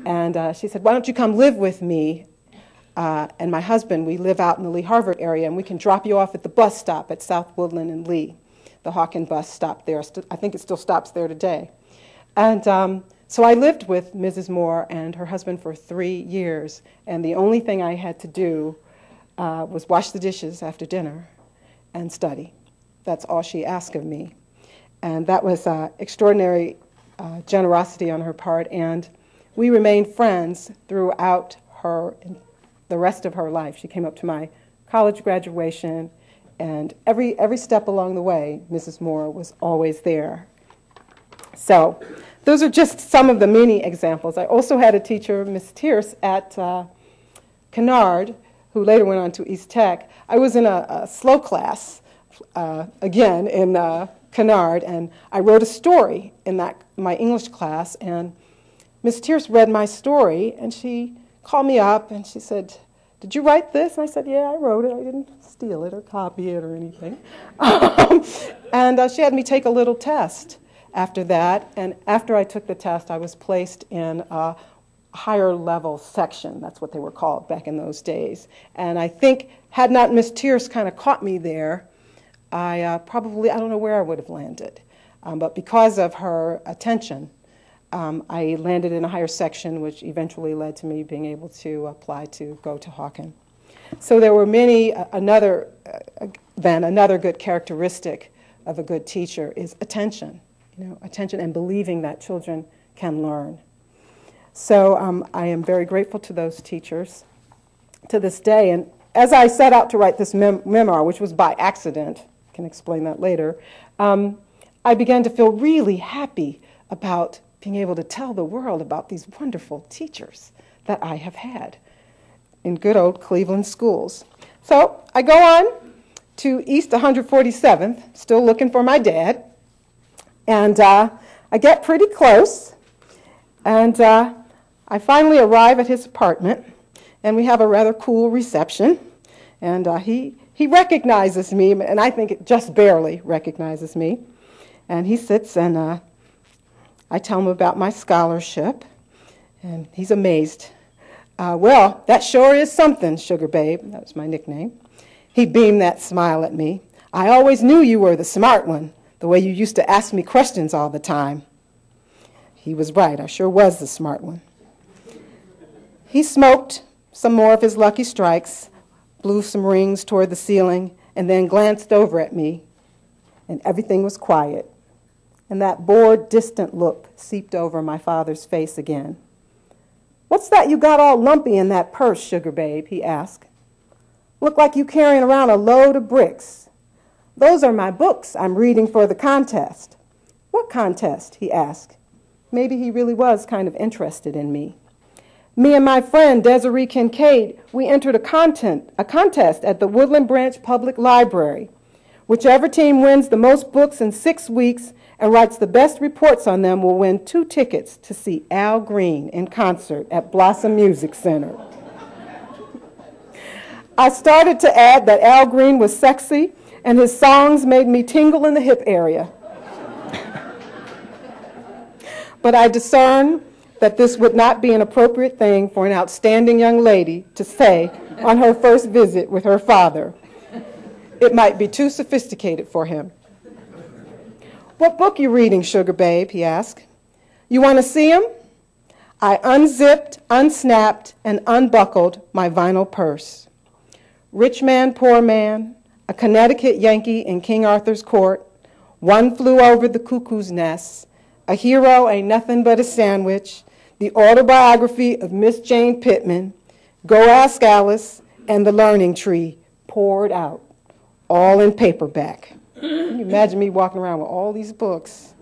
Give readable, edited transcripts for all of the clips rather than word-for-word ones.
And she said, why don't you come live with me and my husband? We live out in the Lee Harvard area, and we can drop you off at the bus stop at South Woodland and Lee. The Hawken bus stopped there. I think it still stops there today. And so I lived with Mrs. Moore and her husband for 3 years, and the only thing I had to do was wash the dishes after dinner and study. That's all she asked of me. And that was extraordinary generosity on her part, and we remained friends throughout the rest of her life. She came up to my college graduation, and every step along the way, Mrs. Moore was always there. So those are just some of the many examples. I also had a teacher, Miss Tierce, at Kennard, who later went on to East Tech. I was in a slow class, again, in Kennard, and I wrote a story in my English class, and Miss Tierce read my story, and she called me up, and she said, did you write this? And I said, yeah, I wrote it. I didn't steal it or copy it or anything. And she had me take a little test after that, and after I took the test, I was placed in a higher level section. That's what they were called back in those days. And I think, had not Miss Tierce kind of caught me there, I don't know where I would have landed. But because of her attention, I landed in a higher section, which eventually led to me being able to apply to go to Hawken. So there were many, another good characteristic of a good teacher is attention, attention and believing that children can learn. So I am very grateful to those teachers to this day. And as I set out to write this memoir, which was by accident, I can explain that later, I began to feel really happy about being able to tell the world about these wonderful teachers that I have had in good old Cleveland schools. So I go on to East 147th, still looking for my dad, and I get pretty close, and I finally arrive at his apartment, and we have a rather cool reception, and he recognizes me, and I think it just barely recognizes me, and he sits and I tell him about my scholarship, and he's amazed. Well, that sure is something, Sugar Babe. That was my nickname. He beamed that smile at me. I always knew you were the smart one, the way you used to ask me questions all the time. He was right. I sure was the smart one. He smoked some more of his Lucky Strikes, blew some rings toward the ceiling, and then glanced over at me, and everything was quiet. And that bored, distant look seeped over my father's face again. What's that you got all lumpy in that purse, Sugar Babe? He asked. Look like you carrying around a load of bricks. Those are my books I'm reading for the contest. What contest? He asked. Maybe he really was kind of interested in me. Me and my friend Desiree Kincaid, we entered a contest at the Woodland Branch Public Library. Whichever team wins the most books in 6 weeks and writes the best reports on them will win 2 tickets to see Al Green in concert at Blossom Music Center. I started to add that Al Green was sexy and his songs made me tingle in the hip area. But I discerned that this would not be an appropriate thing for an outstanding young lady to say on her first visit with her father. It might be too sophisticated for him. What book you reading, Sugar Babe? He asked. You want to see him? I unzipped, unsnapped, and unbuckled my vinyl purse. Rich Man, Poor Man, A Connecticut Yankee in King Arthur's Court, One Flew Over the Cuckoo's Nest, A Hero Ain't Nothing But a Sandwich, The Autobiography of Miss Jane Pittman, Go Ask Alice, and The Learning Tree poured out, all in paperback. Can you imagine me walking around with all these books?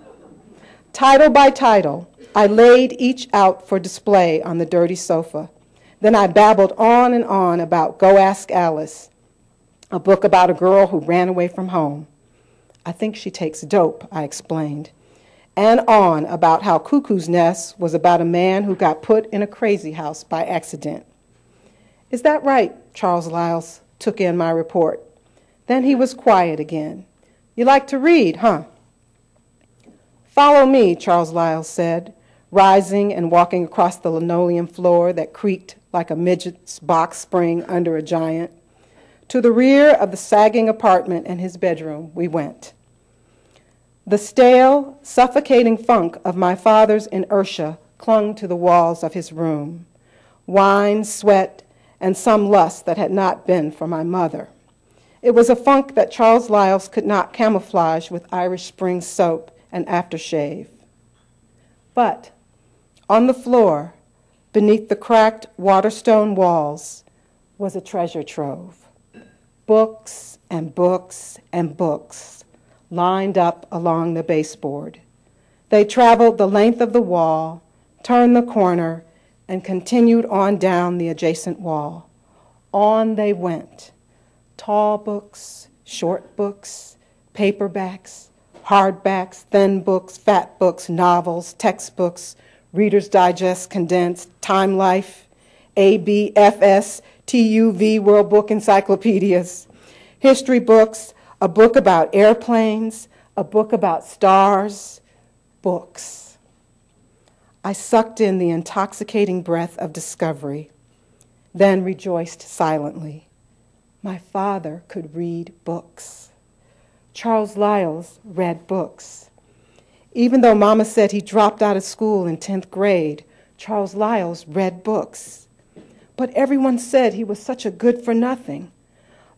Title by title, I laid each out for display on the dirty sofa. Then I babbled on and on about Go Ask Alice, a book about a girl who ran away from home. I think she takes dope, I explained. And on about how Cuckoo's Nest was about a man who got put in a crazy house by accident. Is that right? Charles Lyles took in my report. Then he was quiet again. You like to read, huh? Follow me, Charles Lyles said, rising and walking across the linoleum floor that creaked like a midget's box spring under a giant. To the rear of the sagging apartment and his bedroom we went. The stale, suffocating funk of my father's inertia clung to the walls of his room. Wine, sweat, and some lust that had not been for my mother. It was a funk that Charles Lyles could not camouflage with Irish Spring soap and aftershave. But on the floor, beneath the cracked waterstone walls, was a treasure trove. Books and books and books lined up along the baseboard. They traveled the length of the wall, turned the corner, and continued on down the adjacent wall. On they went. Tall books, short books, paperbacks, hardbacks, thin books, fat books, novels, textbooks, Reader's Digest, condensed, Time Life, ABFS, TUV, World Book Encyclopedias, history books, a book about airplanes, a book about stars, books. I sucked in the intoxicating breath of discovery, then rejoiced silently. My father could read books. Charles Lyles read books. Even though Mama said he dropped out of school in 10th grade, Charles Lyles read books. But everyone said he was such a good-for-nothing.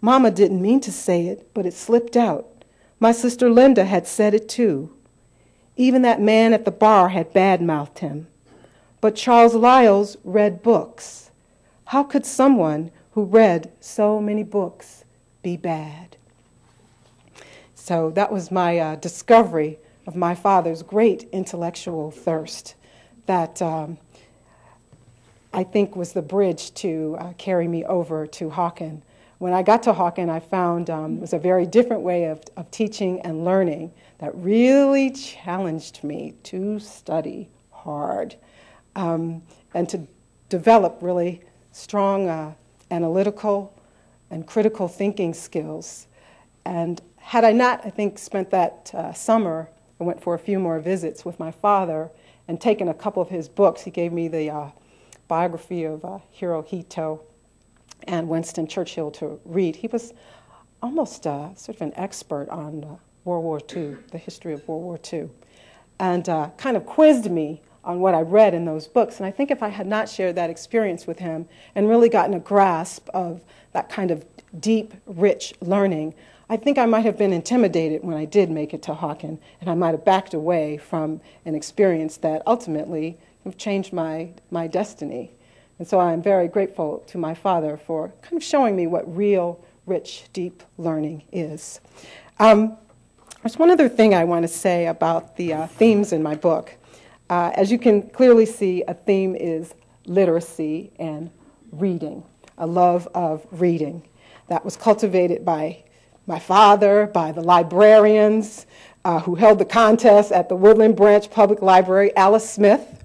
Mama didn't mean to say it, but it slipped out. My sister Linda had said it too. Even that man at the bar had bad-mouthed him. But Charles Lyles read books. How could someone who read so many books be bad? So that was my discovery of my father's great intellectual thirst that I think was the bridge to carry me over to Hawken. When I got to Hawken, I found it was a very different way of teaching and learning that really challenged me to study hard and to develop really strong analytical and critical thinking skills. And had I not, I think, spent that summer, I went for a few more visits with my father and taken a couple of his books. He gave me the biography of Hirohito and Winston Churchill to read. He was almost sort of an expert on World War II, the history of World War II, and kind of quizzed me on what I read in those books. And I think if I had not shared that experience with him and really gotten a grasp of that kind of deep, rich learning, I think I might have been intimidated when I did make it to Hawken, and I might have backed away from an experience that ultimately changed my destiny. And so I am very grateful to my father for kind of showing me what real, rich, deep learning is. There's one other thing I want to say about the themes in my book. As you can clearly see, a theme is literacy and reading, a love of reading. That was cultivated by my father, by the librarians who held the contest at the Woodland Branch Public Library. Alice Smith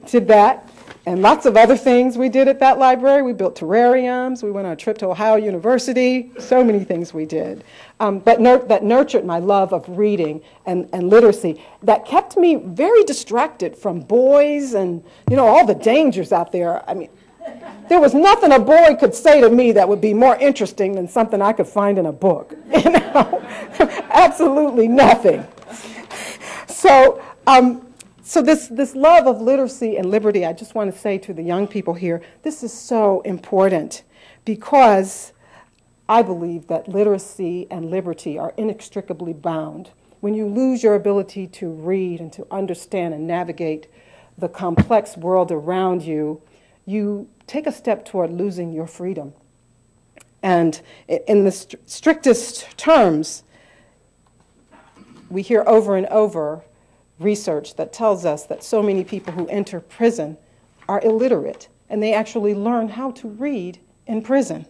did that, and lots of other things we did at that library. We built terrariums, we went on a trip to Ohio University, so many things we did. That nurtured my love of reading and literacy. That kept me very distracted from boys and, all the dangers out there. I mean, there was nothing a boy could say to me that would be more interesting than something I could find in a book. Absolutely nothing. So this love of literacy and liberty, I just want to say to the young people here, this is so important because I believe that literacy and liberty are inextricably bound. When you lose your ability to read and to understand and navigate the complex world around you, you take a step toward losing your freedom. And in the strictest terms, we hear over and over research that tells us that so many people who enter prison are illiterate, and they actually learn how to read in prison.